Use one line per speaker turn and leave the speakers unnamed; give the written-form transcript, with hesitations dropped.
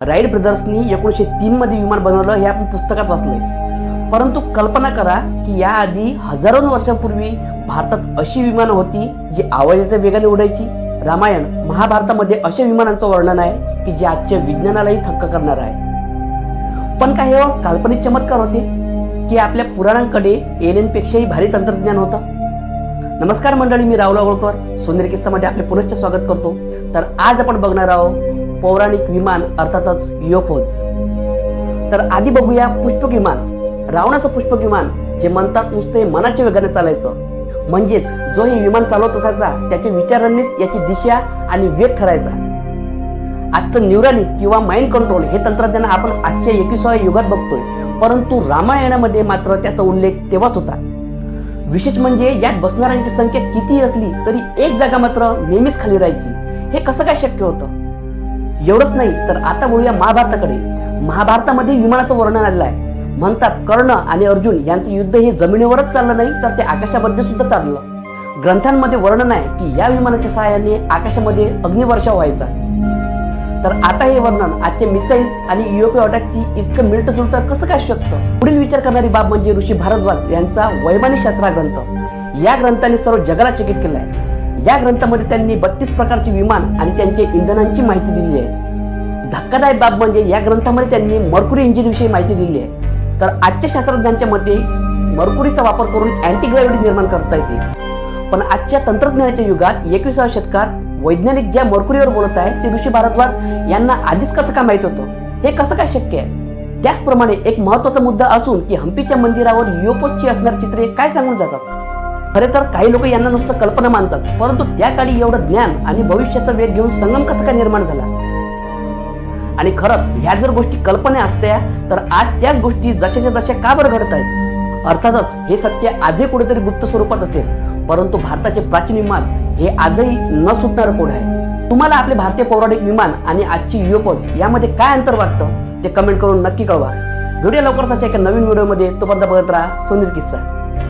Right ब्रदर्सनी 1903 मध्ये विमान बनवलं हे आपण पुस्तकात वाचलंय. परंतु कल्पना करा की याआधी हजारो वर्षांपूर्वी भारतात अशी विमानं होती जी आवाजाच्या वेगाने उडायची. रामायण महाभारतामध्ये अशा विमानांचं वर्णन आहे की जे आजच्या विज्ञानालाही थक्क करणार आहे. पण काय हे काल्पनिक चमत्कार होते की आपल्या पुराणांकडे एलियनपेक्षाही भारी तंत्रज्ञान होतं? नमस्कार मंडळी, मी राहुल अगोळकर सोनेरी किस्सामध्ये आपले पुनश्च स्वागत करतो. तर आज आपण बघणार आहोत पौराणिक विमान, अर्थातच युएफओज. तर आधी बघूया पुष्पक विमान. रावणाचं पुष्पक विमान जे म्हणतात नुसते मनाच्या वेगाने चालायचं, म्हणजेच जो हे विमान चालवत असायचा त्याच्या विचारांनीच याची दिशा आणि वेग ठरायचा. आजचं न्यूरलिंक किंवा माइंड कंट्रोल हे तंत्रज्ञान आपण आजच्या 21व्या युगात बघतोय, परंतु रामायणामध्ये मात्र त्याचा उल्लेख तेव्हाच होता. विशेष म्हणजे यात बसणाऱ्यांची संख्या कितीही असली तरी एक जागा मात्र नेहमीच खाली राहायची. हे कसं काय शक्य होतं? एवढंच नाही तर आता बोलूया महाभारताकडे. महाभारतामध्ये विमानाचं वर्णन आलेलं आहे. म्हणतात कर्ण आणि अर्जुन यांचं युद्ध हे जमिनीवरच चाललं नाही तर ते आकाशामध्ये सुद्धा चाललं. ग्रंथांमध्ये वर्णन आहे की या विमानाच्या सहाय्याने आकाशामध्ये अग्निवर्षाव व्हायचा. तर आता हे वर्णन आजचे मिसाईल्स आणि युएफओ अटॅकशी इतकं मिळतं जुळतं कसं काय शकतं? पुढील विचार करणारी बाब म्हणजे ऋषी भारद्वाज यांचा वैमानिक शास्त्र हा ग्रंथ. या ग्रंथाने सर्व जगाला चकित केलं आहे. या ग्रंथामध्ये त्यांनी 32 प्रकारचे विमान आणि त्यांच्या इंधनांची माहिती दिली आहे. धक्कादायक बाब म्हणजे या ग्रंथामध्ये त्यांनी मर्क्युरी इंजिन विषयी माहिती दिली आहे. तर आजच्या शास्त्रज्ञांच्या मते मर्क्युरीचा वापर करून अँटीग्रॅव्हिटी निर्माण करता येते. पण आजच्या तंत्रज्ञानाच्या युगात 21व्या शतकात वैज्ञानिक ज्या मर्क्युरीवर बोलत आहे ते ऋषी भारद्वाज यांना आधीच कसं काय माहित होतं? हे कसं काय शक्य आहे? त्याचप्रमाणे एक महत्त्वाचा मुद्दा असून की हम्पीच्या मंदिरावर युएफओची असणारी चित्रे काय सांगून जातात? खरे तर काही लोक यांना नुसतं कल्पना मानतात, परंतु त्या काळी एवढं ज्ञान आणि भविष्याचा वेग घेऊन संगम कसं काय निर्माण झाला? आणि खरंच ह्या जर गोष्टी कल्पना असत्या तर आज त्याच गोष्टी जशाच्या तशा का बरं घडत आहेत? अर्थातच हे सत्य आजही कुठेतरी गुप्त स्वरूपात असेल, परंतु भारताचे प्राचीन विमान हे आजही न सुटणारं कोड आहे. तुम्हाला आपले भारतीय पौराणिक विमान आणि आजची युएफओज यामध्ये काय अंतर वाटतं ते कमेंट करून नक्की कळवा. व्हिडिओ लवकरच एका नवीन व्हिडिओमध्ये तोपर्यंत बघत राहा सोनेरी किस्सा.